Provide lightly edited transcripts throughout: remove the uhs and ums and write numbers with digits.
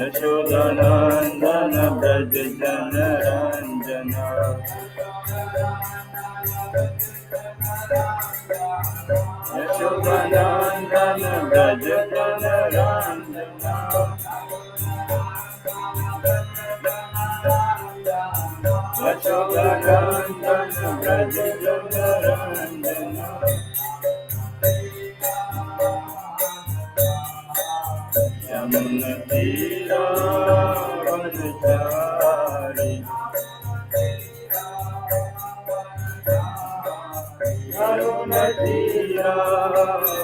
Yashodanandana Braj Jana Ranjana Yashodanandana Braj Jana Ranjana Yashodanandana Braj Jana Ranjana Yamuna Tira Vanachari Yamuna Tira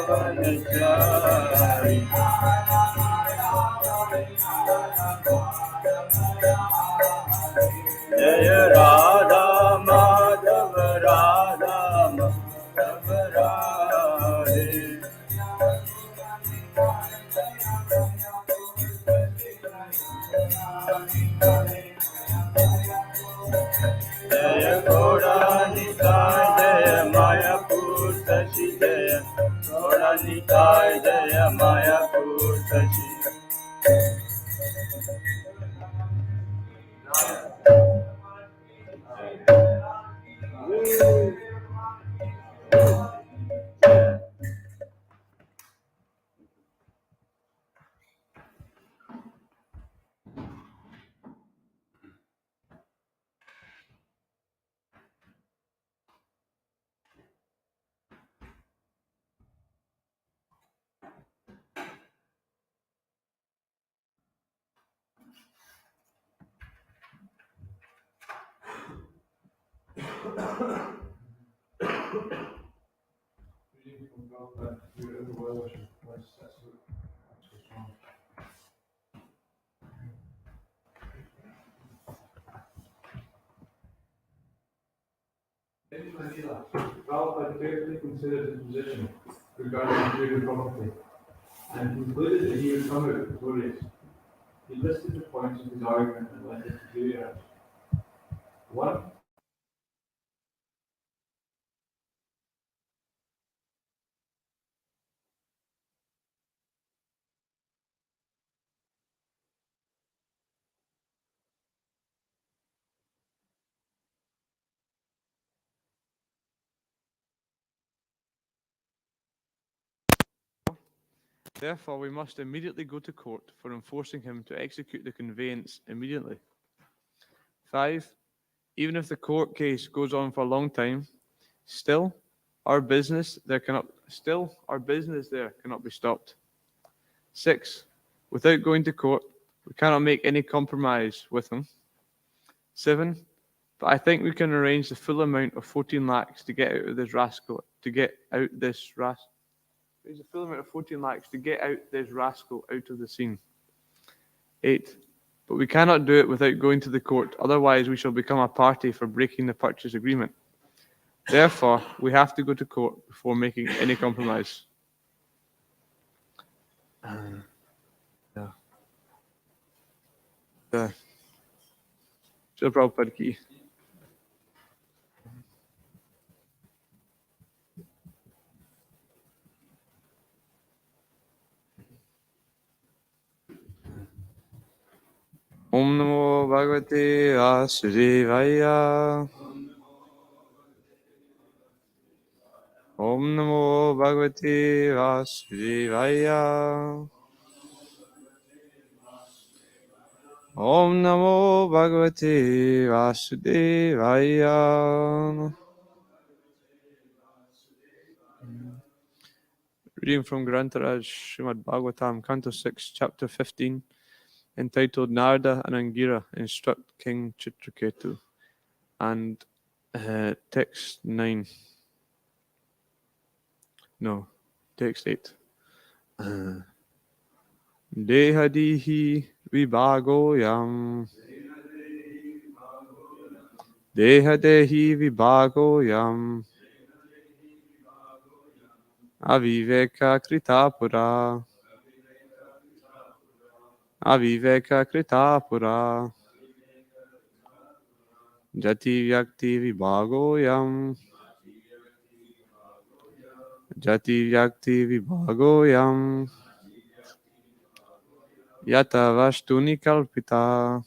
Vanachari Jaya Radha Madhava Radha Madhava Radhe Jaya Gauranitai Jaya Mayapur Sashi Jaya Gauranitai Jaya Mayapur Sashi Prabhupada carefully considered his position regarding material property and concluded that he would come out victorious. He listed the points of his argument and went into 2 areas. 1. Therefore, we must immediately go to court for enforcing him to execute the conveyance immediately. 5. Even if the court case goes on for a long time, still our business there cannot be stopped. 6. Without going to court, we cannot make any compromise with him. 7. But I think we can arrange the full amount of 14 lakhs to get out this rascal out of the scene. 8. But we cannot do it without going to the court, otherwise we shall become a party for breaking the purchase agreement. Therefore, we have to go to court before making any compromise. Srila Prabhupada ki. Om Namo Bhagavate Vasudevaya. Om Namo Bhagavate Vasudevaya. Om Namo Bhagavate Vasudevaya. Reading from Grantaraj Srimad Bhagavatam, Canto 6, Chapter 15, entitled Narada and Angira Instruct King Chitraketu. And Text 9. No, text 8. Dehadihi vibhagoyam. Dehadehi vibhagoyam. Aviveka kritapura. Aviveka kritapura. Jati vyakti vibhagoyam. Jati vyakti vibhagoyam. Yata vashtuni kalpita.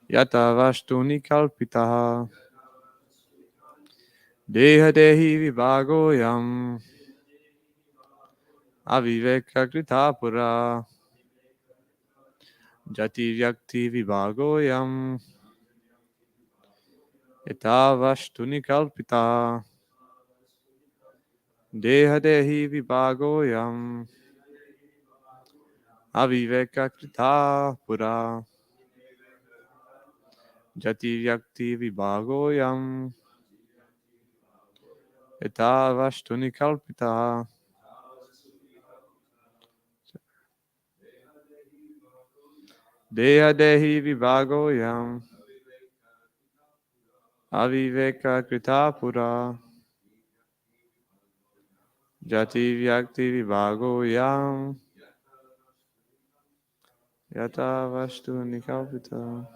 Yata vashtuni kalpita. Dehadehi vibhagoyam. Aviveka kritapura. Jati vyakti vibhagoyam. Yata vashtuni kalpita. Dehadehi vibhagoyam. Aviveka kritapura. Jati vyakti vibhagoyam. Yata vashtuni kalpita. Dehadehi vibhagoyam. Aviveka kritapura. Jati vyakti vibhagoyam. Yata vashtuni kalpita.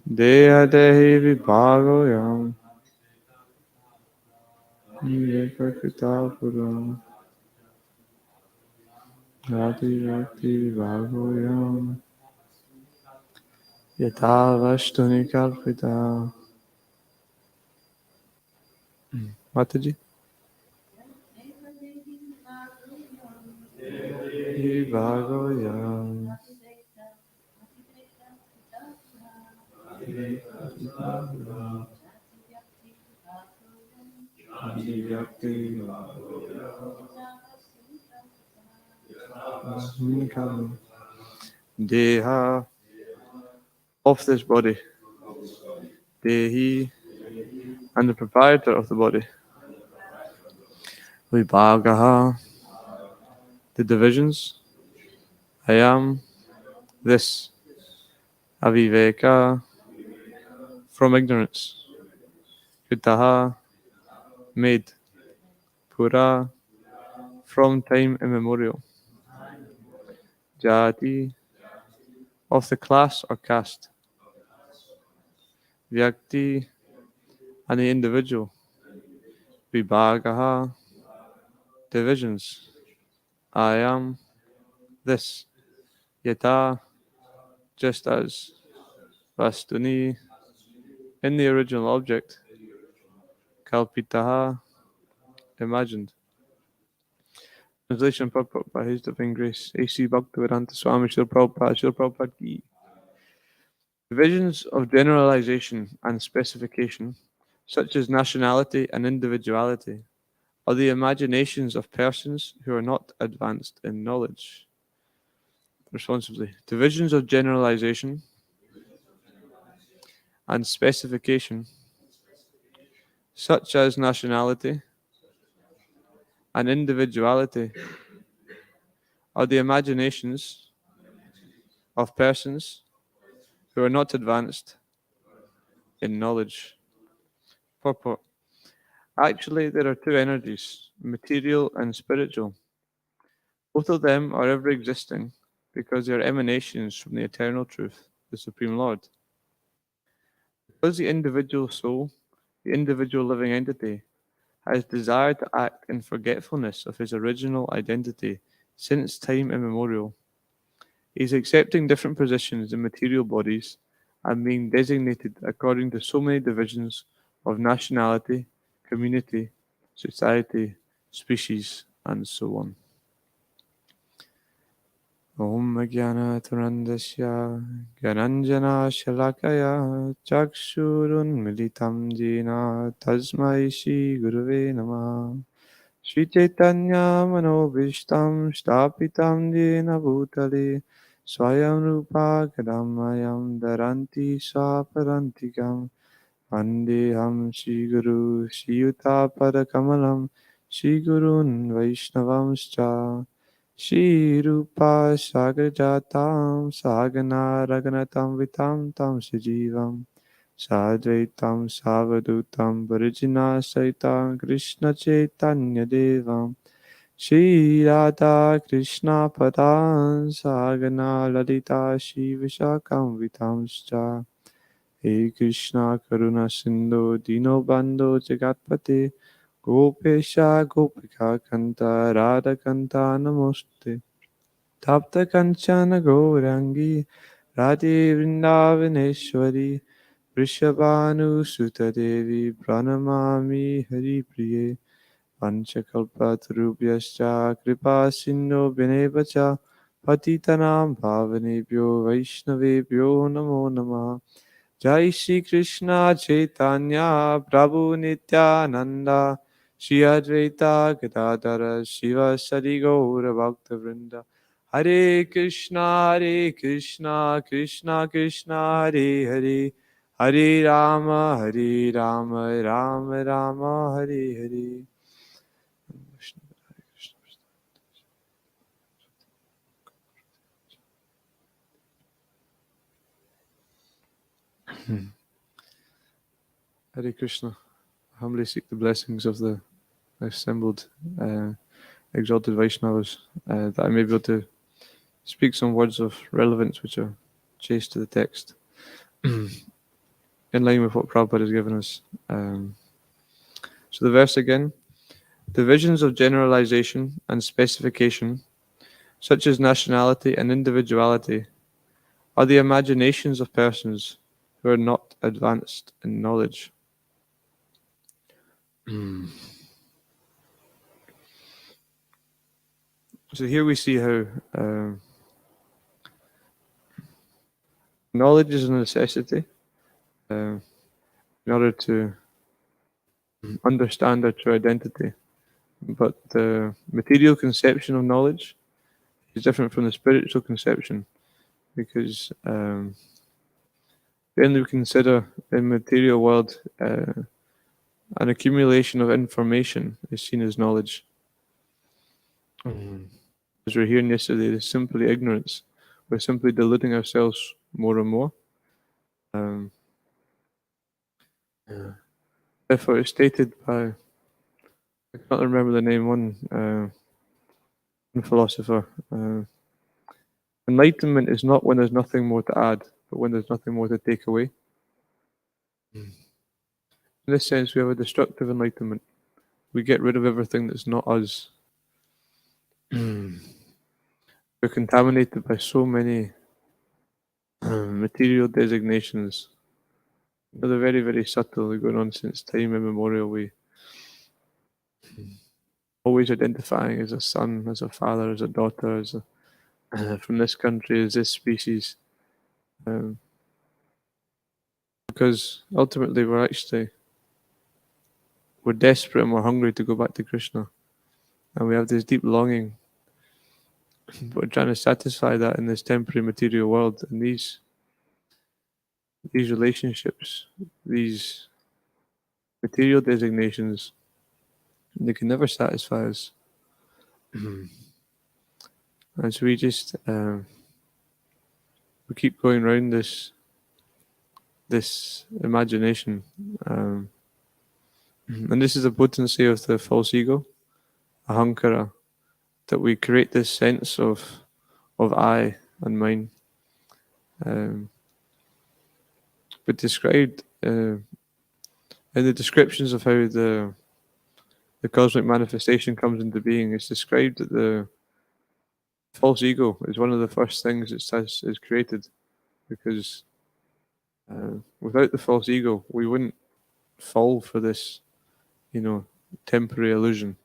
Dehadehi vibhagoyam. Aviveka kritapura. Jati vyakti vibhagoyam. Yata vashtuni kalpita. Mataji? Vibhagoyam. Deha of this body, Dehi, and the proprietor of the body. Vibhagaha, the divisions. I am this. Aviveka, from ignorance. Kritaha, made. Pura, from time immemorial. Jati, of the class or caste. Vyakti, and the individual. Vibhagaha, divisions. I am this. Yata, just as. Vastuni, in the original object. Kalpitaha, imagined. Translation purport by His Divine Grace, A.C. Bhaktivedanta Swami Srila Prabhupada, Srila Prabhupada Ki. Divisions of generalization and specification, such as nationality and individuality, are the imaginations of persons who are not advanced in knowledge. Responsibly, divisions of generalization and specification, such as nationality and individuality, are the imaginations of persons who are not advanced in knowledge. Purport. Actually, there are two energies, material and spiritual. Both of them are ever existing because they are emanations from the eternal truth, the Supreme Lord. Because the individual soul, the individual living entity, has desired to act in forgetfulness of his original identity since time immemorial, he is accepting different positions in material bodies and being designated according to so many divisions of nationality, community, society, species, and so on. Om Jnana-turandasya Gyananjana-shalakaya Chakshurunmilitam Jena Tasmai Shri Gurave Namah Shri Chaitanya Manobhishtam Stapitam Jena Bhutale Swayam Rupa Kadamayam Daranti Swaparantikam Vandeham Shri Guru Shri Yuta Padakamalam Shri Gurun Vaishnavamscha Shri Rupa Sagrajatam Sagana Raganatam Vitam Tam Sajivam Sadvaitam Savadutam Varijina Saitam Krishna Chaitanya Devam Shri Radha Krishna Padan Sagana Lalita Shri Vishakam Vitamscha He Krishna Karuna Sindhu Dino Bando Jagatpate Gopesha Gopika Kanta Radha Kanta Namoste Tapta Kanchana Gaurangi Radhe Vrindavaneshwari Vrishabhanu Sutta Devi Pranamami Hari Priye Panchakalpatarubhyascha Kripa Sindhu Bhinevacha Patitanam Bhavanebhyo Vaishnavebhyo Namo Namah Jai Shri Krishna Chaitanya Prabhu Nityananda Shri Advaita Gadadara Shiva Sadi Gaura Bhakta Vrinda Hare Krishna Krishna Krishna Hare Hare Hare Rama Rama Rama Hare Hare Hare Krishna. I humbly seek the blessings of the assembled exalted Vaishnavas that I may be able to speak some words of relevance which are chaste to the text in line with what Prabhupada has given us. So the verse again, the visions of generalization and specification, such as nationality and individuality, are the imaginations of persons who are not advanced in knowledge. So here we see how knowledge is a necessity in order to understand our true identity. But the material conception of knowledge is different from the spiritual conception because then we consider in material world an accumulation of information is seen as knowledge. As we were hearing yesterday, it is simply ignorance. We're simply deluding ourselves more and more. Therefore, it's stated by, I can't remember the name, one philosopher. Enlightenment is not when there's nothing more to add, but when there's nothing more to take away. In this sense, we have a destructive enlightenment. We get rid of everything that's not us. We're contaminated by so many material designations. They're very, very subtle. They're going on since time immemorial. We always identifying as a son, as a father, as a daughter, as a, from this country, as this species. Because ultimately we're desperate and we're hungry to go back to Krishna. And we have this deep longing. But we're trying to satisfy that in this temporary material world. And these relationships, these material designations, they can never satisfy us. And so we just we keep going around this imagination. And this is the potency of the false ego, ahankara, that we create this sense of I and mine. But described in the descriptions of how the cosmic manifestation comes into being, it's described that the false ego is one of the first things that is created, because without the false ego, we wouldn't fall for this, temporary illusion.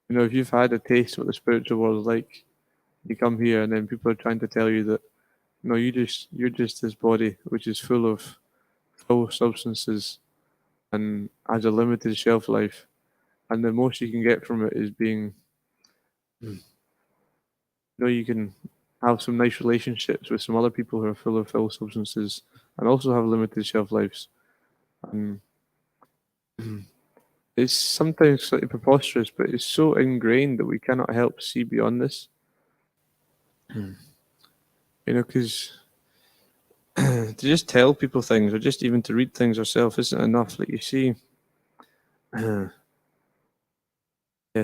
If you've had a taste of what the spiritual world is like, you come here, and then people are trying to tell you that no, you're just this body which is full of foul substances and has a limited shelf life, and the most you can get from it is being, you can have some nice relationships with some other people who are full of foul substances and also have limited shelf lives. And it's sometimes slightly preposterous, but it's so ingrained that we cannot help see beyond this. Because to just tell people things or just even to read things ourselves isn't enough. Like you see, yeah,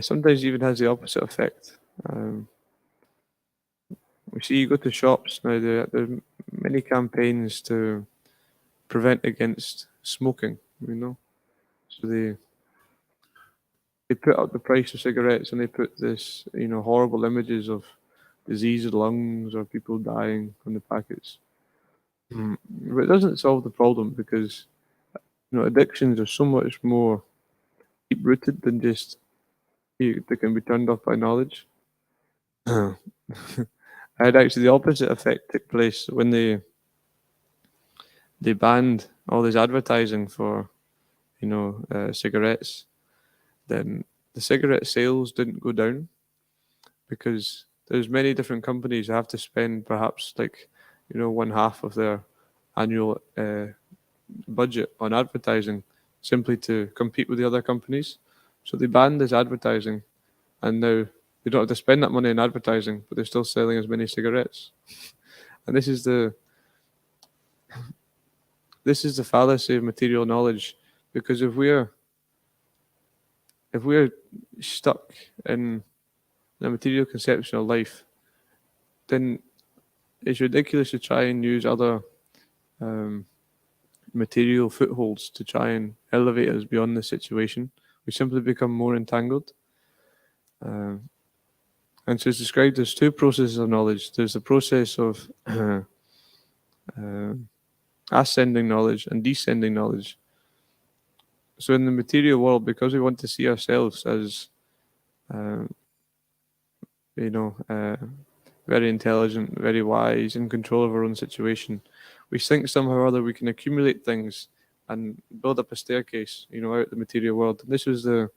sometimes it even has the opposite effect. We see you go to shops now, there are many campaigns to prevent against smoking, So they put up the price of cigarettes and they put this, horrible images of diseased lungs or people dying on the packets. But it doesn't solve the problem because, addictions are so much more deep rooted than just they can be turned off by knowledge. I had actually the opposite effect take place when they banned all this advertising for, cigarettes. Then the cigarette sales didn't go down because there's many different companies who have to spend perhaps like, one half of their annual budget on advertising simply to compete with the other companies. So they banned this advertising, and now they don't have to spend that money on advertising, but they're still selling as many cigarettes. And this is the fallacy of material knowledge, because if we're stuck in the material conception of life, then it's ridiculous to try and use other material footholds to try and elevate us beyond the situation. We simply become more entangled. And so it's described as two processes of knowledge. There's the process of ascending knowledge and descending knowledge. So in the material world, because we want to see ourselves as, very intelligent, very wise, in control of our own situation, we think somehow or other we can accumulate things and build up a staircase, out the material world. And this was the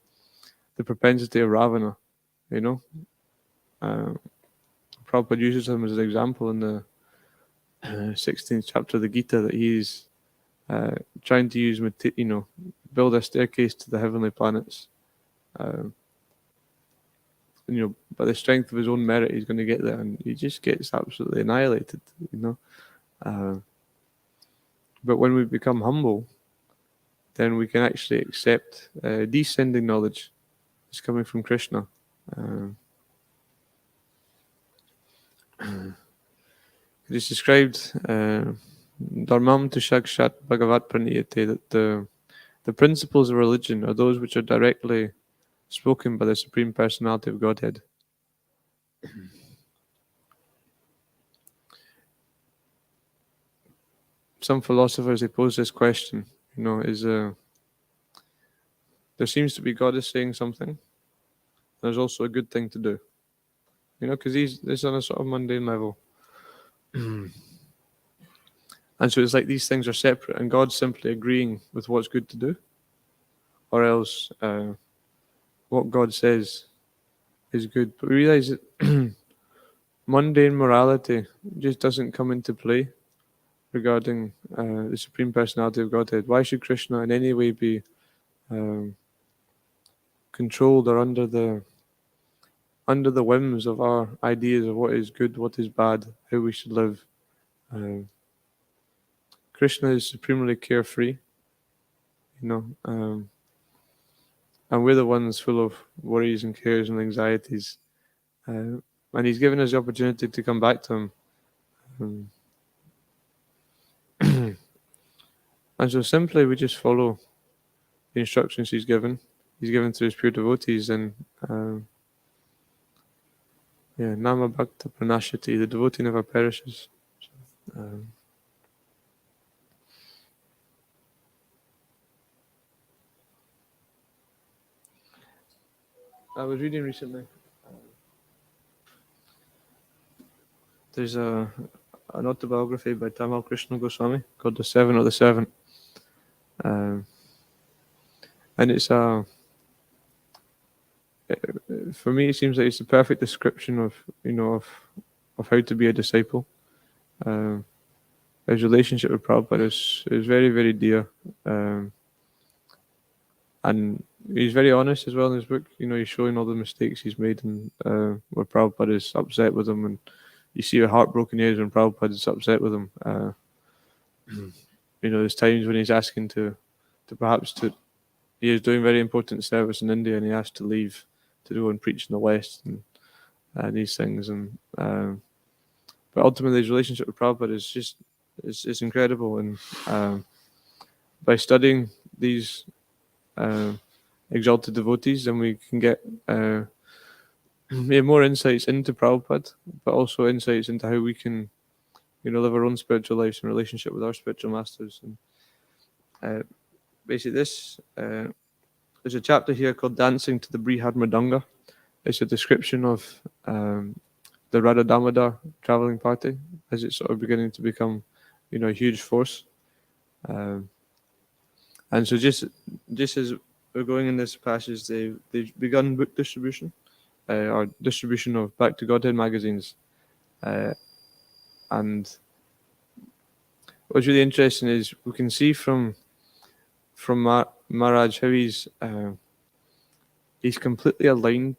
propensity of Ravana, Prabhupada uses him as an example in the 16th chapter of the Gita, that he's trying to use, build a staircase to the heavenly planets. By the strength of his own merit, he's going to get there, and he just gets absolutely annihilated, But when we become humble, then we can actually accept descending knowledge. It's coming from Krishna. It is described, Dharmam tu shakshat bhagavat praniyate, that the principles of religion are those which are directly spoken by the Supreme Personality of Godhead. Some philosophers, they pose this question, there seems to be God is saying something. There's also a good thing to do, because this is on a sort of mundane level. And so it's like these things are separate, and God's simply agreeing with what's good to do, or else what God says is good. But we realize that mundane morality just doesn't come into play regarding the Supreme Personality of Godhead. Why should Krishna in any way be controlled or under the whims of our ideas of what is good, what is bad, how we should live? Krishna is supremely carefree, and we're the ones full of worries and cares and anxieties. And he's given us the opportunity to come back to him. And so simply we just follow the instructions he's given. He's given to his pure devotees, and Nama Bhakta Pranashati, the devotee never perishes. I was reading recently there's an autobiography by Tamal Krishna Goswami called The Seven of the Seven. And it's for me, it seems like it's the perfect description of how to be a disciple. His relationship with Prabhupada is very, very dear, and he's very honest as well in his book. He's showing all the mistakes he's made, and where Prabhupada is upset with him, and you see how heartbroken he is when Prabhupada is upset with him. There's times when he's asking to he is doing very important service in India, and he has to leave to go and preach in the West and these things. And but ultimately, his relationship with Prabhupada is incredible. And by studying these exalted devotees, then we can get more insights into Prabhupada, but also insights into how we can, live our own spiritual lives in relationship with our spiritual masters. And basically, there's a chapter here called "Dancing to the Brihad Mridanga." It's a description of the Radha Damodar traveling party as it's sort of beginning to become, a huge force. And so just as we're going in this passage, they've begun book distribution, or distribution of Back to Godhead magazines. And what's really interesting is we can see from Maharaj how he's completely aligned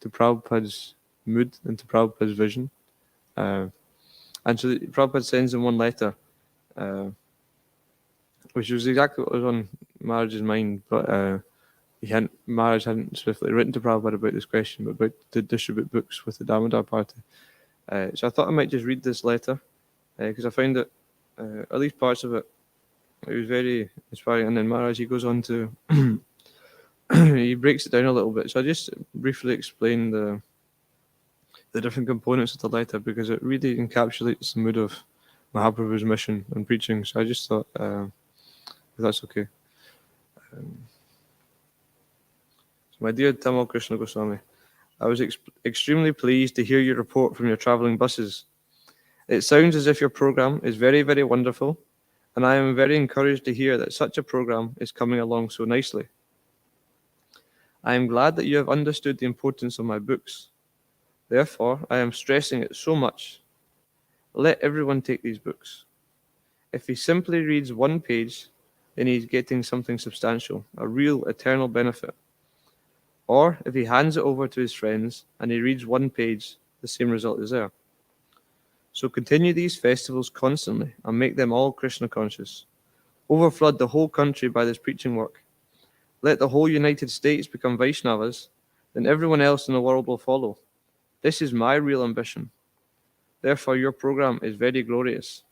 to Prabhupada's mood and to Prabhupada's vision. And so Prabhupada sends him one letter, which was exactly what was on Maharaj's mind, but Maharaj hadn't swiftly written to Prabhupada about this question, but about to distribute books with the Damodar party. So I thought I might just read this letter, because I found that, at least parts of it, it was very inspiring. And then Maharaj, he goes on to, he breaks it down a little bit. So I just briefly explain the different components of the letter, because it really encapsulates the mood of Mahaprabhu's mission and preaching. So I just thought, if that's okay. So my dear Tamal Krishna Goswami, I was extremely pleased to hear your report from your traveling buses. It sounds as if your program is very, very wonderful, and I am very encouraged to hear that such a program is coming along so nicely. I am glad that you have understood the importance of my books. Therefore, I am stressing it so much. Let everyone take these books. If he simply reads one page, then he is getting something substantial, a real eternal benefit. Or if he hands it over to his friends and he reads one page, the same result is there. So continue these festivals constantly and make them all Krishna conscious. Overflood the whole country by this preaching work. Let the whole United States become Vaishnavas, then everyone else in the world will follow. This is my real ambition. Therefore, your program is very glorious.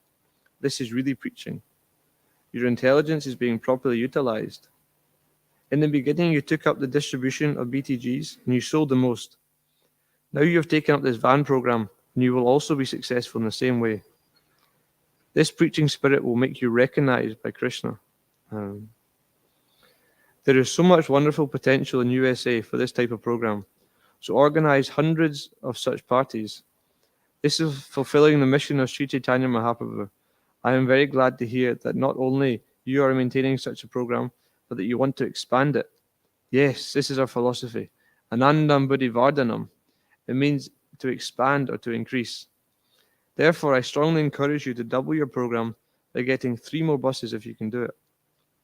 This is really preaching. Your intelligence is being properly utilized. In the beginning, you took up the distribution of BTGs and you sold the most. Now you have taken up this van program and you will also be successful in the same way. This preaching spirit will make you recognized by Krishna. There is so much wonderful potential in USA for this type of program. So organize hundreds of such parties. This is fulfilling the mission of Sri Chaitanya Mahaprabhu. I am very glad to hear that not only you are maintaining such a program, but that you want to expand it. Yes, this is our philosophy. Anandam Buddhi Vardhanam. It means to expand or to increase. Therefore, I strongly encourage you to double your program by getting 3 more buses if you can do it.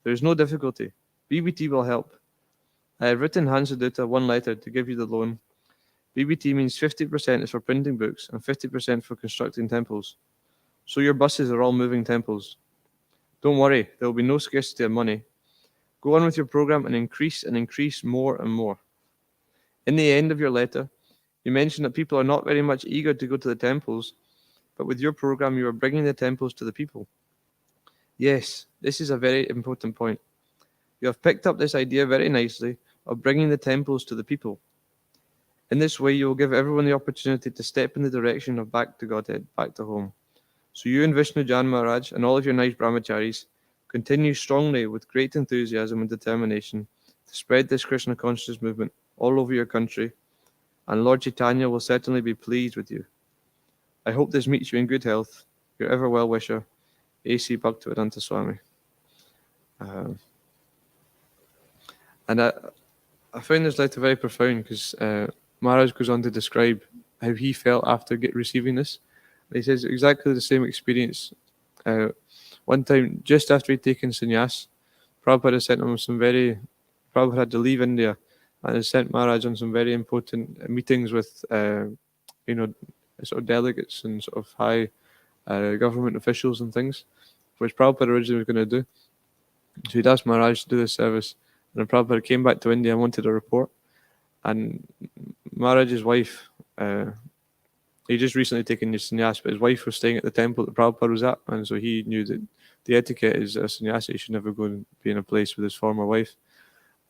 There is no difficulty. BBT will help. I have written Hansadutta one letter to give you the loan. BBT means 50% is for printing books and 50% for constructing temples. So your buses are all moving temples. Don't worry, there will be no scarcity of money. Go on with your program and increase more and more. In the end of your letter, you mentioned that people are not very much eager to go to the temples, but with your program, you are bringing the temples to the people. Yes, this is a very important point. You have picked up this idea very nicely of bringing the temples to the people. In this way, you will give everyone the opportunity to step in the direction of back to Godhead, back to home. So you and Vishnu Jan Maharaj and all of your nice brahmacharis continue strongly with great enthusiasm and determination to spread this Krishna consciousness movement all over your country, and Lord Chaitanya will certainly be pleased with you. I hope this meets you in good health. Your ever well wisher, A.C. Bhaktivedanta Swami. And I find this letter very profound because Maharaj goes on to describe how he felt after receiving this. And he says exactly the same experience. One time, just after he'd taken sannyas, Prabhupada had sent him Prabhupada had to leave India and had sent Maharaj on some very important meetings with, sort of delegates and sort of high government officials and things, which Prabhupada originally was going to do. So he'd asked Maharaj to do this service, and then Prabhupada came back to India and wanted a report. And Maharaj's wife, he just recently taken his sannyas, but his wife was staying at the temple that Prabhupada was at, and so he knew that the etiquette is a sannyasi should never go and be in a place with his former wife.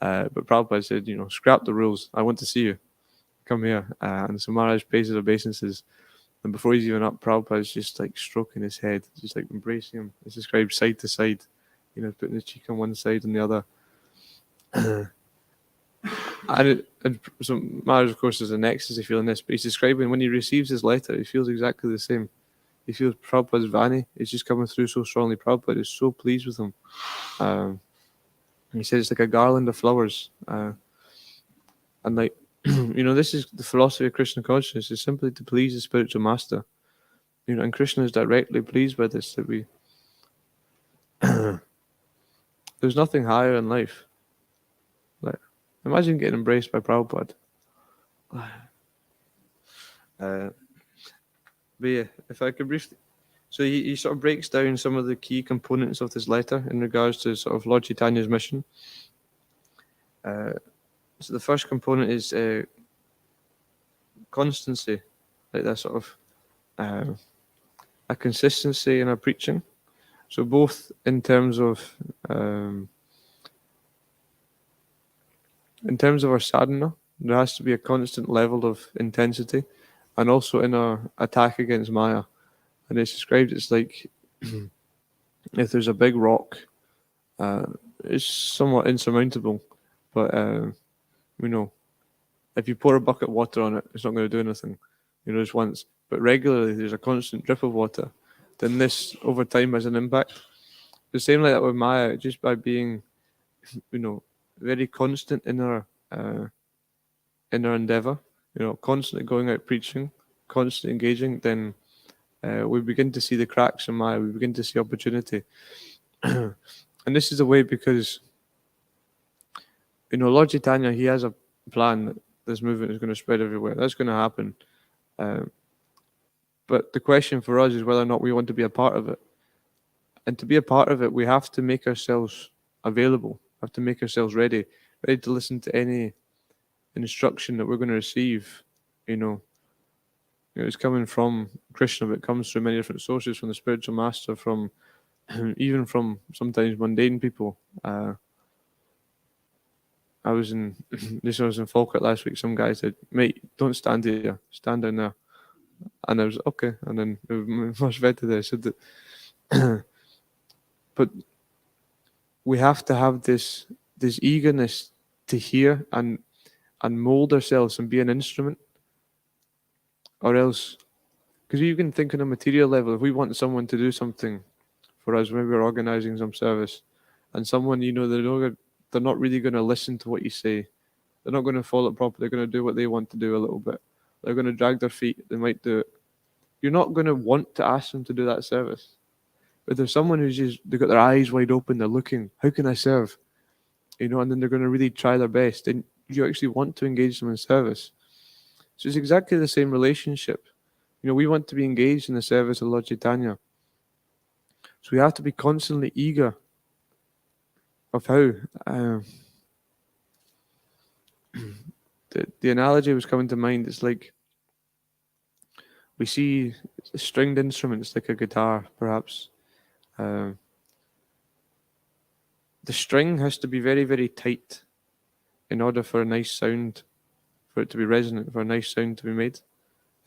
But Prabhupada said, scrap the rules. I want to see you. Come here. And so Maharaj pays his obeisances. And before he's even up, Prabhupada's just like stroking his head, just like embracing him. It's described side to side, putting his cheek on one side and the other. and so Maharaj, of course, is an ecstasy feeling this, but he's describing when he receives his letter, he feels exactly the same. He feels Prabhupada's Vani is just coming through so strongly. Prabhupada is so pleased with him. He says it's like a garland of flowers. And like, this is the philosophy of Krishna consciousness, is simply to please the spiritual master. And Krishna is directly pleased by this, that we there's nothing higher in life. Like, imagine getting embraced by Prabhupada. But yeah, if I could briefly, so he sort of breaks down some of the key components of this letter in regards to sort of Lord Chaitanya's mission. So the first component is constancy, like that sort of a consistency in our preaching. So both in terms of our sadhana, there has to be a constant level of intensity, and also in our attack against Maya. And it's described, it's like if there's a big rock, it's somewhat insurmountable, but if you pour a bucket of water on it, it's not going to do anything, just once. But regularly, there's a constant drip of water. Then this, over time, has an impact. The same like that with Maya, just by being, very constant in our endeavor, constantly going out preaching, constantly engaging, then we begin to see the cracks in Maya. We begin to see opportunity. And this is the way because, Lord Chaitanya, he has a plan that this movement is going to spread everywhere. That's going to happen. But the question for us is whether or not we want to be a part of it. And to be a part of it, we have to make ourselves available, have to make ourselves ready to listen to any instruction that we're going to receive. It's coming from Krishna, but it comes through many different sources, from the spiritual master, from even from sometimes mundane people. I was in Falkirk last week. Some guy said, "Mate, don't stand here, stand down there." And I was okay. And then much better there. I said that, but we have to have this eagerness to hear and mold ourselves and be an instrument, or else, because you can think on a material level, if we want someone to do something for us, maybe we're organizing some service, and someone they're not really going to listen to what you say. They're not going to follow it properly. They're going to do what they want to do a little bit. They're going to drag their feet. They might do it. You're not going to want to ask them to do that service. But there's someone they've got their eyes wide open. They're looking, how can I serve? And then they're going to really try their best. And you actually want to engage them in service. So it's exactly the same relationship. We want to be engaged in the service of Lord Chaitanya. So we have to be constantly eager of how the analogy was coming to mind. It's like we see stringed instruments like a guitar, perhaps. The string has to be very, very tight in order for a nice sound, for it to be resonant, for a nice sound to be made.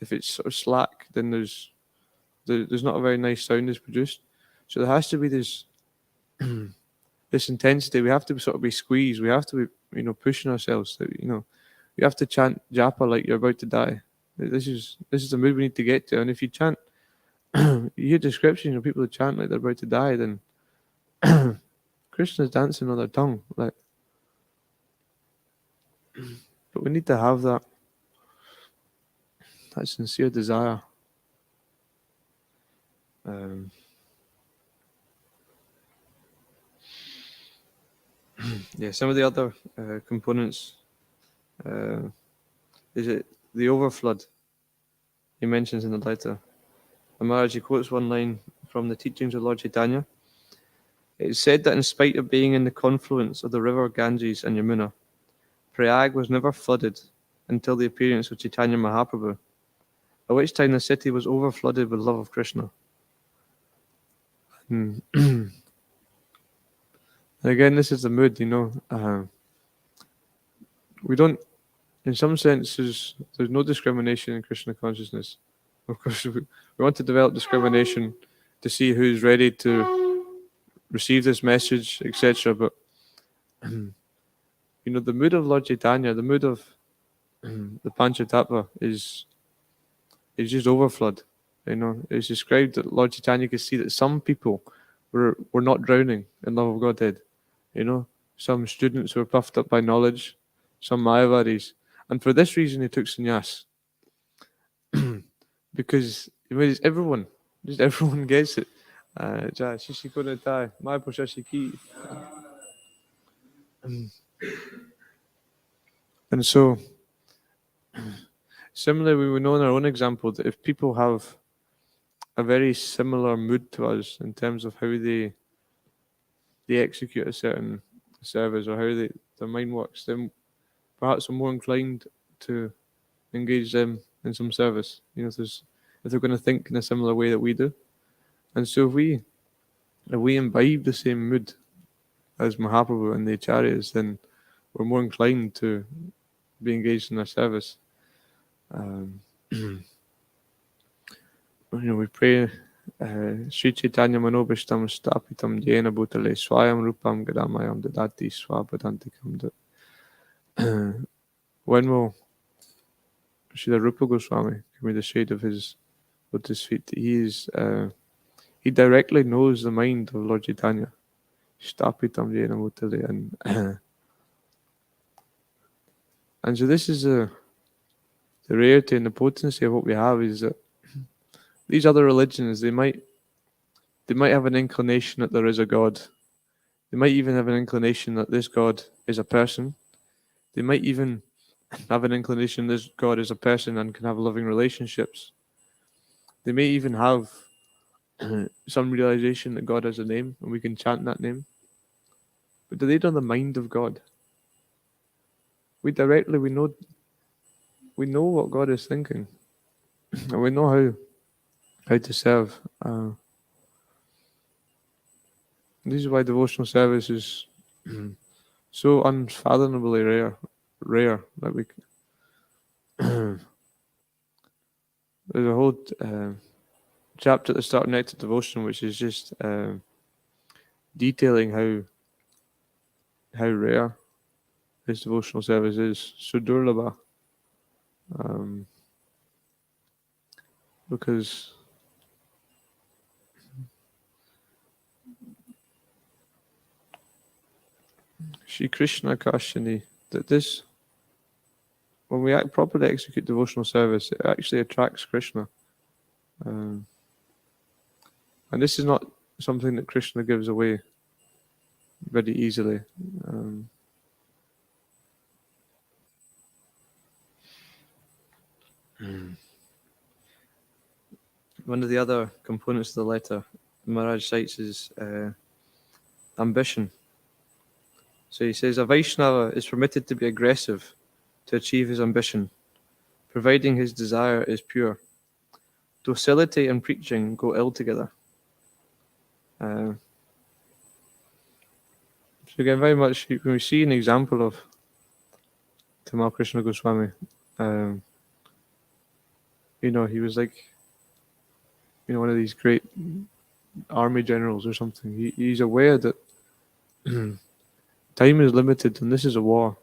If it's sort of slack, then there's not a very nice sound is produced. So there has to be this this intensity. We have to sort of be squeezed. We have to be, pushing ourselves. You have to chant japa like you're about to die. This is the mood we need to get to. And if you chant, you hear descriptions of people who chant like they're about to die, then Krishna's dancing on their tongue. Like, but we need to have that sincere desire. Yeah, some of the other components is it the overflood he mentions in the letter. And Maharaj quotes one line from the teachings of Lord Chaitanya. It is said that in spite of being in the confluence of the river Ganges and Yamuna, Prayag was never flooded until the appearance of Chaitanya Mahaprabhu, at which time the city was overflooded with love of Krishna. And again, this is the mood, we don't, in some senses, there's no discrimination in Krishna consciousness. Of course, we want to develop discrimination to see who's ready to receive this message, etc. But the mood of Lord Chaitanya, the mood of the Panca Tattva is just overflood. It's described that Lord Chaitanya could see that some people were not drowning in love of Godhead. Some students who were puffed up by knowledge, some Mayavadis, and for this reason he took sannyas. Because everyone gets it. And so, similarly, we know in our own example that if people have a very similar mood to us in terms of how they execute a certain service or how their mind works, then perhaps we're more inclined to engage them in some service. If they're going to think in a similar way that we do. And so if we imbibe the same mood as Mahaprabhu and the Acharyas, then we're more inclined to be engaged in their service. We pray Sri Chaitanya Manobishtam Stapitam Jena Bhutale Swayam Rupam Gadamayam Dadati Swapadantikam. When will Srila Rupa Goswami give me the shade of his lotus feet? He directly knows the mind of Lord Chaitanya. Stapitam Jena Bhutale. And so this is the rarity and the potency of what we have, is that these other religions, they might have an inclination that there is a God. They might even have an inclination that this God is a person. They might even have an inclination this God is a person and can have loving relationships. They may even have some realization that God has a name and we can chant that name. But do they know the mind of God? We know what God is thinking, and we know how to serve. This is why devotional service is so unfathomably rare. That we there's a whole chapter at the start of Nectar Devotion, which is just detailing how rare this devotional service is. So durlabha. Because Shri Krishna Kashani, that this, when we properly execute devotional service, it actually attracts Krishna. And this is not something that Krishna gives away very easily. One of the other components of the letter Maharaj cites is ambition. So he says, a Vaishnava is permitted to be aggressive to achieve his ambition, providing his desire is pure. Docility and preaching go ill together. So again, very much when we see an example of Tamal Krishna Goswami, he was like, one of these great army generals or something. He's aware that time is limited and this is a war.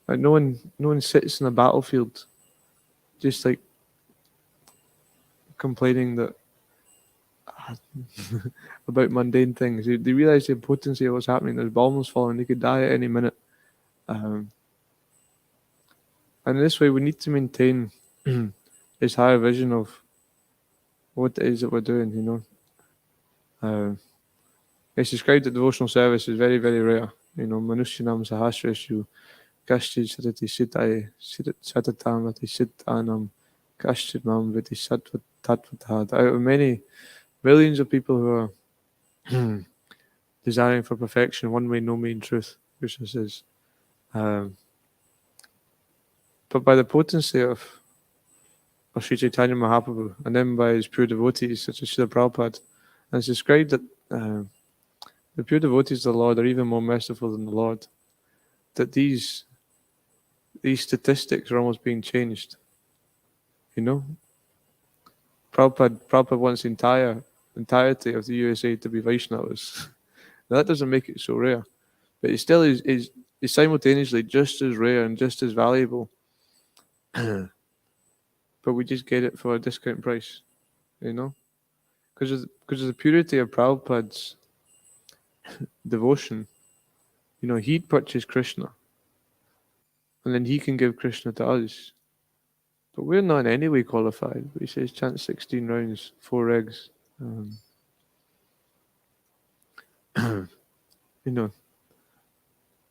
Like no one sits in a battlefield just like complaining that about mundane things. They realize the importance of what's happening. There's bombs falling. They could die at any minute. And in this way, we need to maintain this higher vision of what it is that we're doing. It's described that devotional service is very, very rare. Manusyanam sahasreshu kashchid sadati sitai satatam ati sitanam kashchid mam viti sattva tattva. Out of many millions of people who are desiring for perfection, one may know me in truth, Krishna says. But by the potency of Sri Chaitanya Mahaprabhu, and then by his pure devotees, such as Srila Prabhupada, and it's described that the pure devotees of the Lord are even more merciful than the Lord, that these statistics are almost being changed. Prabhupada wants the entirety of the USA to be Vaishnavas. Now, that doesn't make it so rare, but it still is simultaneously just as rare and just as valuable. But we just get it for a discount price, because of the purity of Prabhupada's devotion. He'd purchase Krishna, and then he can give Krishna to us. But we're not in any way qualified. He says chant 16 rounds, 4 eggs.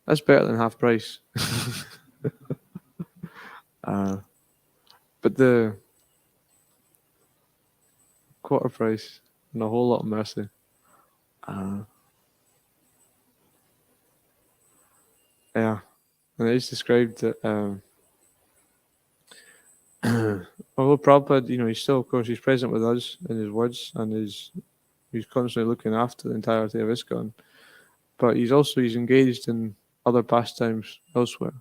That's better than half price. But the quarter price and a whole lot of mercy. Yeah, and it is described that although Prabhupada, he's still, of course, he's present with us in his words, and he's constantly looking after the entirety of ISKCON, but he's engaged in other pastimes elsewhere.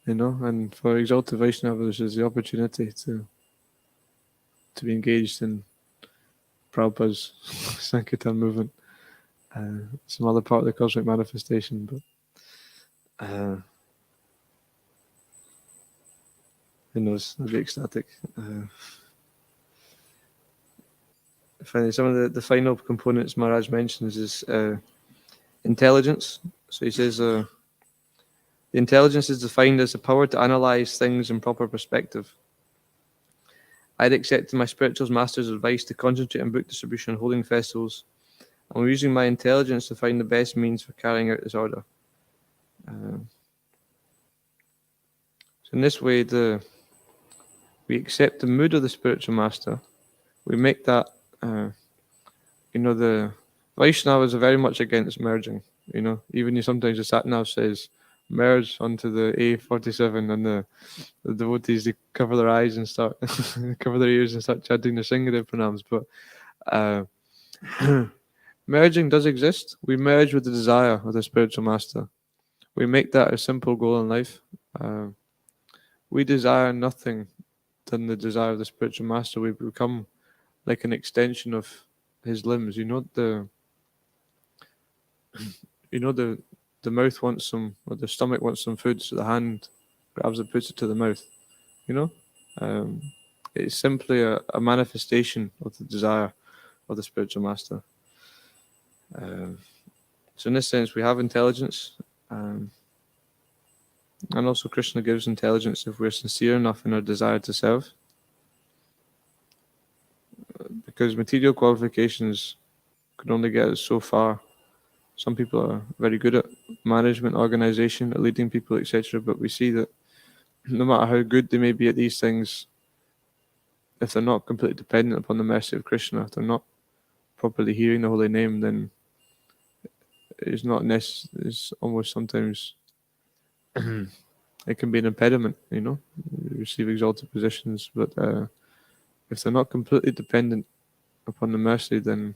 And for exalted Vaishnavas, there's the opportunity to be engaged in Prabhupada's Sankirtan movement, some other part of the cosmic manifestation, but who knows, I'd be ecstatic. Finally, some of the final components Maharaj mentions is intelligence. So he says, the intelligence is defined as the power to analyze things in proper perspective. I'd accepted my spiritual master's advice to concentrate on book distribution and holding festivals, and we're using my intelligence to find the best means for carrying out this order. So in this way, we accept the mood of the spiritual master. We make that, the Vaishnavas are very much against merging. Even sometimes the Satnav says, merge onto the A47, and the devotees, they cover their eyes and start cover their ears and start chanting the Singhadev pranams. But merging does exist. We merge with the desire of the spiritual master. We make that a simple goal in life. We desire nothing than the desire of the spiritual master. We become like an extension of his limbs. The mouth wants some, or the stomach wants some food, so the hand grabs it, puts it to the mouth. It's simply a manifestation of the desire of the spiritual master. So in this sense, we have intelligence, and also Krishna gives intelligence if we're sincere enough in our desire to serve. Because material qualifications could only get us so far. Some people are very good at management, organization, at leading people, etc. But we see that no matter how good they may be at these things, if they're not completely dependent upon the mercy of Krishna, if they're not properly hearing the holy name, then it's not necessary. It's almost sometimes it can be an impediment. You receive exalted positions, but if they're not completely dependent upon the mercy, then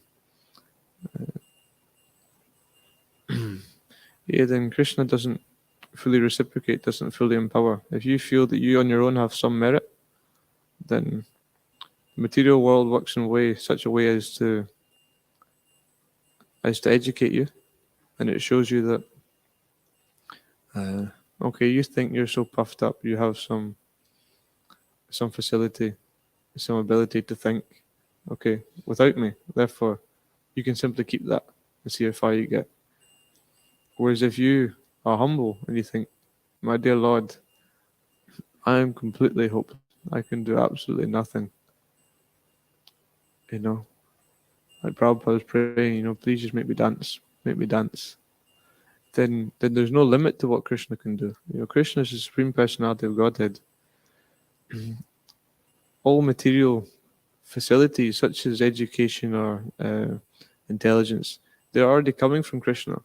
then Krishna doesn't fully reciprocate, doesn't fully empower. If you feel that you on your own have some merit, then the material world works in such a way as to educate you, and it shows you that Okay, you think you're so puffed up, you have some facility, some ability to think. Okay, without me, therefore, you can simply keep that and see how far you get. Whereas if you are humble and you think, my dear Lord, I am completely hopeless. I can do absolutely nothing. You know, like Prabhupada was praying, please just make me dance, make me dance. Then there's no limit to what Krishna can do. Krishna is the Supreme Personality of Godhead. All material facilities, such as education or intelligence, they're already coming from Krishna.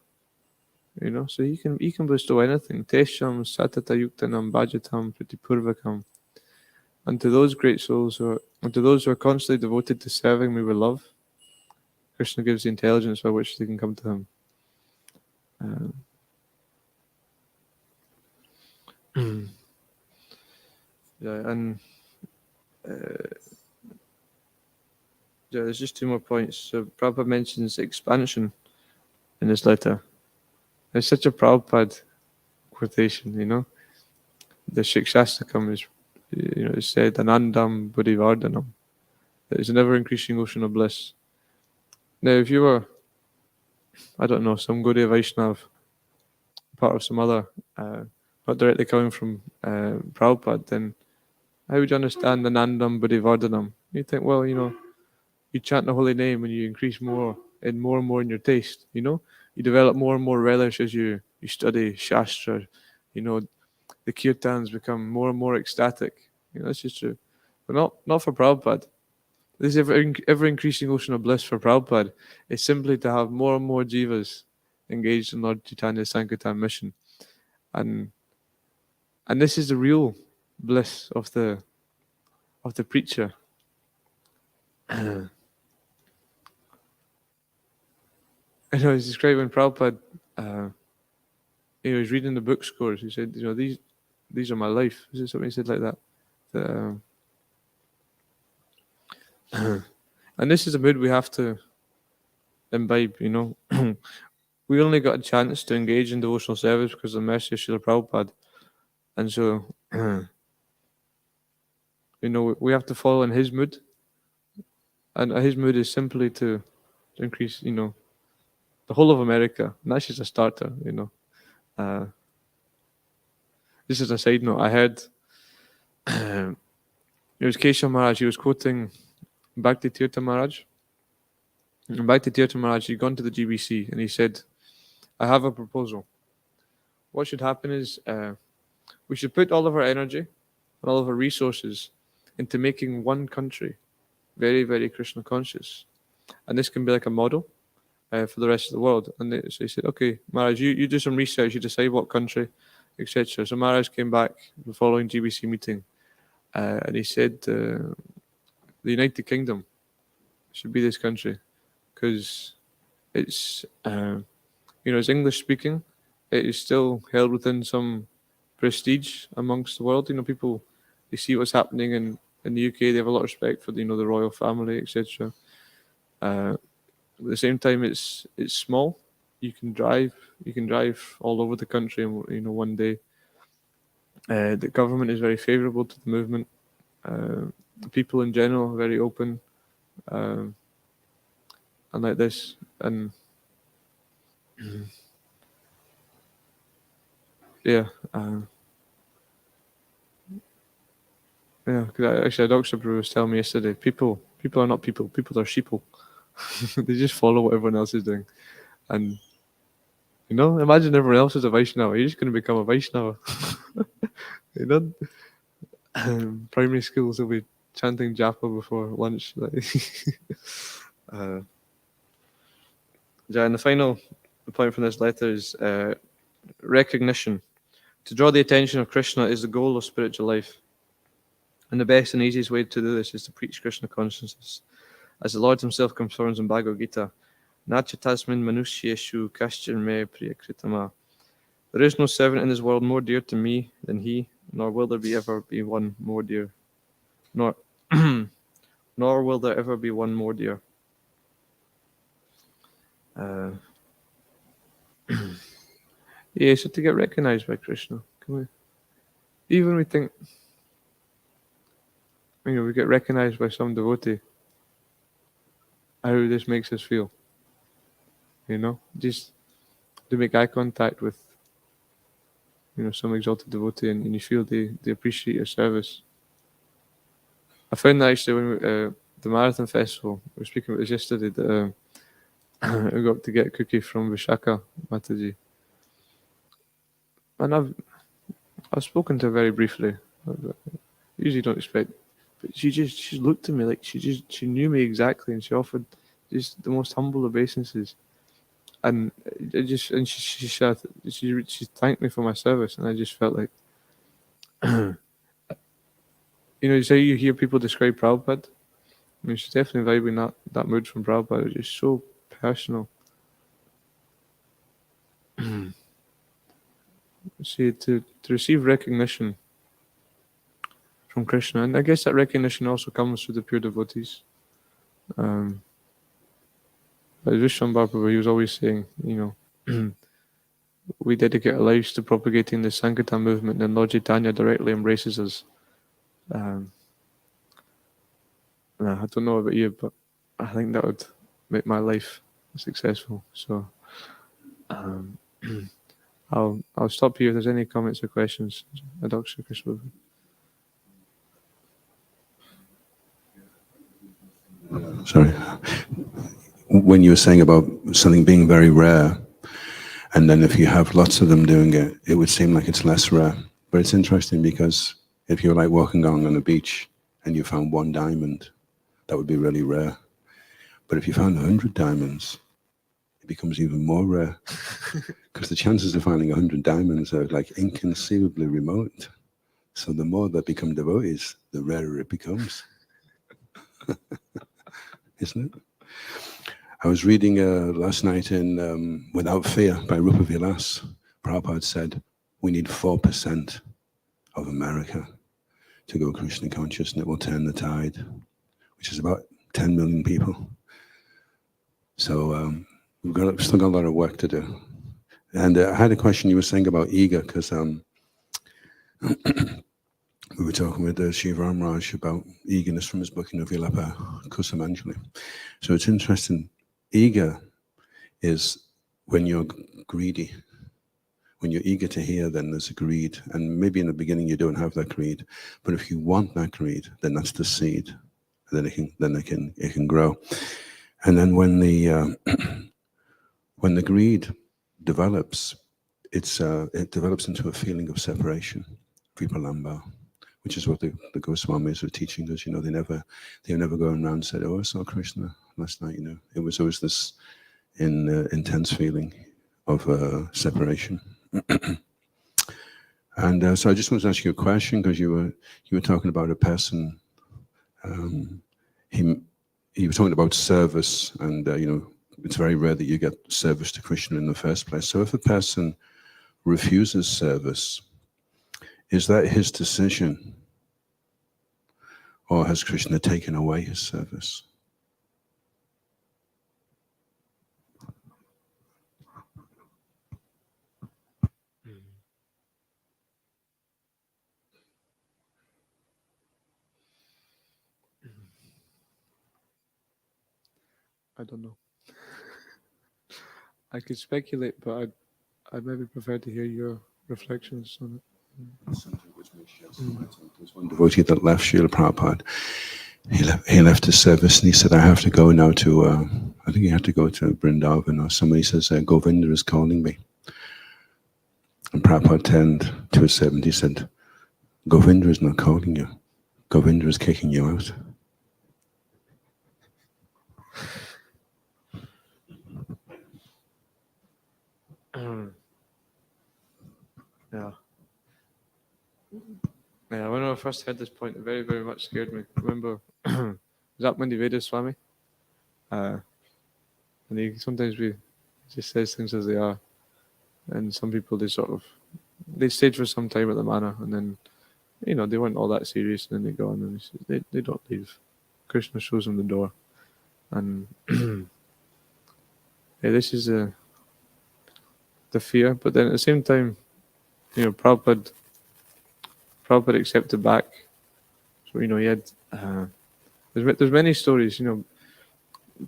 So he can bestow anything. Tesham satata yuktanam bhajatam pratipurvakam. And to those great souls and to those who are constantly devoted to serving me with love, Krishna gives the intelligence by which they can come to him. Yeah, and there's just two more points. So Prabhupada mentions expansion in this letter. It's such a Prabhupada quotation, The Shikshastakam is, it said, Anandam Buddhivardhanam. That is an ever-increasing ocean of bliss. Now, if you were, I don't know, some Gaudiya Vaishnav, part of some other, not directly coming from Prabhupada, then how would you understand Anandam Buddhivardhanam? You'd think, well, you chant the holy name and you increase more and more in your taste, You develop more and more relish as you study Shastra, the kirtans become more and more ecstatic. That's just true. But not for Prabhupada. This ever-increasing ocean of bliss for Prabhupada is simply to have more and more jivas engaged in Lord Chaitanya's Sankirtan mission. And this is the real bliss of the preacher. He's describing Prabhupada, he was reading the book scores. He said, these are my life. Is it something he said like that? And this is a mood we have to imbibe, We only got a chance to engage in devotional service because of the mercy of Srila Prabhupada. And so, we have to follow in his mood. And his mood is simply to increase, the whole of America. And that's just a starter, This is a side note. I heard it was Keshav Maharaj. He was quoting Bhakti Tirtha Maharaj. And Bhakti Tirtha Maharaj, he'd gone to the GBC and he said, I have a proposal. What should happen is we should put all of our energy and all of our resources into making one country very, very Krishna conscious. And this can be like a model for the rest of the world. And so he said, okay, Maharaj, you do some research, you decide what country, etc. So Maharaj came back the following GBC meeting and he said the United Kingdom should be this country because it's, it's English speaking. It is still held within some prestige amongst the world. People, they see what's happening in the UK. They have a lot of respect for the royal family, etc. At the same time, it's small. You can drive all over the country in one day. The government is very favourable to the movement. The people in general are very open, and like this, and yeah. Yeah, because actually, Dr. Brew was telling me yesterday, people are not people are sheeple. They just follow what everyone else is doing. And, imagine everyone else is a Vaishnava. You're just going to become a Vaishnava. Primary schools will be chanting japa before lunch. And the final point from this letter is recognition. To draw the attention of Krishna is the goal of spiritual life. And the best and easiest way to do this is to preach Krishna consciousness. As the Lord himself confirms in Bhagavad Gita, Nachatasmin manusyeshu kaschir me priyakritama. There is no servant in this world more dear to me than he, nor will there ever be one more dear. Nor will there ever be one more dear. Yeah, so to get recognized by Krishna, even we think, we get recognized by some devotee, how this makes us feel, just to make eye contact with, some exalted devotee, and you feel they appreciate your service. I found that actually when the marathon festival, we were speaking about this yesterday, that I got to get a cookie from Vishaka Mataji. And I've spoken to her very briefly. Usually don't expect, but she looked at me like she knew me exactly, and she offered just the most humble obeisances, and she thanked me for my service, and I just felt like, you say you hear people describe Prabhupada. I mean, she's definitely vibing that mood from Prabhupada. It was just so personal. See, to receive recognition from Krishna, and I guess that recognition also comes through the pure devotees. As Vishwan Bhargava, he was always saying, we dedicate our lives to propagating the Sankirtan movement, and Lord Chaitanya directly embraces us. I don't know about you, but I think that would make my life successful. So I'll stop here if there's any comments or questions. Adaksha Krishna. Sorry. When you were saying about something being very rare, and then if you have lots of them doing it, it would seem like it's less rare. But it's interesting because if you're like walking along on a beach and you found one diamond, that would be really rare. But if you found 100 diamonds, it becomes even more rare because the chances of finding 100 diamonds are like inconceivably remote. So the more that become devotees, the rarer it becomes. Isn't it? I was reading last night in Without Fear by Rupa Vilas. Prabhupada said, we need 4% of America to go Krishna conscious, and it will turn the tide, which is about 10 million people. So we've still got a lot of work to do. And I had a question you were saying about ego, because we were talking with Shiva Ramraj about eagerness from his book, Vilepa Kusumanjali. So it's interesting. Ego is when you're greedy. When you're eager to hear, then there's a greed. And maybe in the beginning you don't have that greed. But if you want that greed, then that's the seed. And then it can grow. And then when the when the greed develops, it develops into a feeling of separation, vipalamba, which is what the Goswamis are teaching us. They never go around and said, "Oh, I saw Krishna last night." It was always this intense feeling of separation. And so I just wanted to ask you a question, because you were talking about a person. He was talking about service, and it's very rare that you get service to Krishna in the first place. So if a person refuses service, is that his decision, or has Krishna taken away his service? I don't know. I could speculate, but I'd maybe prefer to hear your reflections on it. There's one devotee that left Srila Prabhupada. He left his service, and he said, I have to go now to, I think he had to go to Vrindavan, or somebody says, Govinda is calling me. And Prabhupada turned to his servant, he said, Govinda is not calling you. Govinda is kicking you out. Yeah, when I first heard this point, it very, very much scared me. Remember, Zapmandi Veda Swami? And sometimes just says things as they are. And some people, they stayed for some time at the manor, and then, they weren't all that serious, and then they go on, and they don't leave. Krishna shows them the door. And yeah, this is the fear, but then at the same time, Prabhupada accepted back. So he had there's many stories,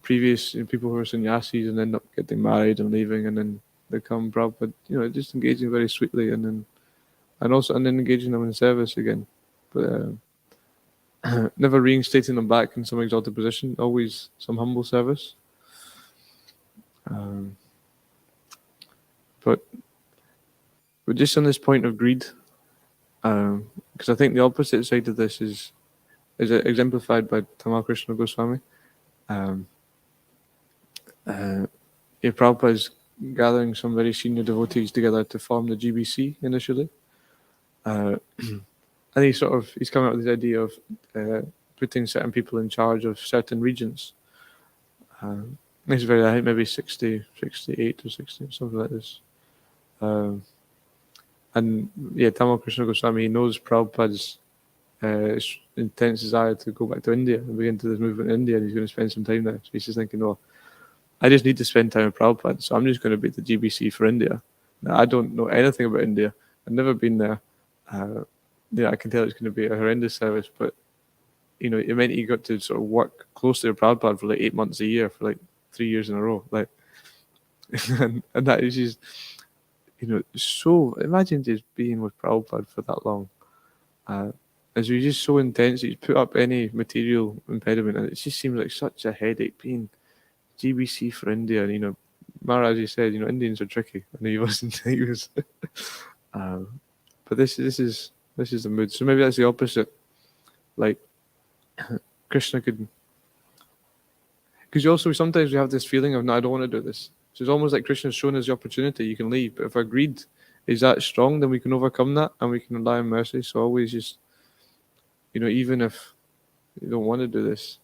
previous people who were sannyasis and end up getting married and leaving, and then they come Prabhupada, just engaging very sweetly, and then engaging them in service again, but never reinstating them back in some exalted position, always some humble service. But just on this point of greed, because I think the opposite side of this is exemplified by Tamal Krishna Goswami. Prabhupada is gathering some very senior devotees together to form the GBC initially. And he's coming up with this idea of putting certain people in charge of certain regions. It's very, I think maybe 68 or 60, something like this. And Tamal Krishna Goswami, he knows Prabhupada's intense desire to go back to India and begin to this movement in India, and he's going to spend some time there. So he's just thinking, well, I just need to spend time with Prabhupada, so I'm just going to be the GBC for India. Now, I don't know anything about India. I've never been there. I can tell it's going to be a horrendous service, but it meant he got to sort of work closely with Prabhupada for like 8 months a year for like 3 years in a row. Like, and that is just, so imagine just being with Prabhupada for that long. As he's just so intense, he's put up any material impediment, and it just seems like such a headache being GBC for India. And Maharaj said, Indians are tricky, and he wasn't. He was. But this is the mood. So maybe that's the opposite. Like Krishna could, because also sometimes we have this feeling of, no, I don't want to do this. So it's almost like Krishna's shown us the opportunity. You can leave, but if our greed is that strong, then we can overcome that, and we can rely on mercy. So always just, even if you don't want to do this,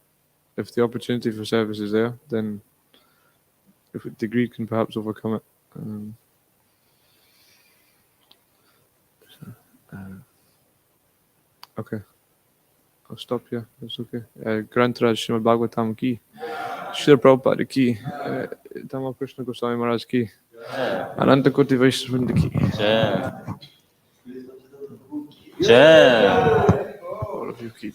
if the opportunity for service is there, then if the greed can perhaps overcome it. Okay, I'll stop here. That's okay. Grantaraj Srimad Bhagavatam ki, Srila Prabhupada ki, Tamal Krishna Goswami Maharaj ki, Ananta Koti Vaishnavrinda ki. Jai. All of you ki.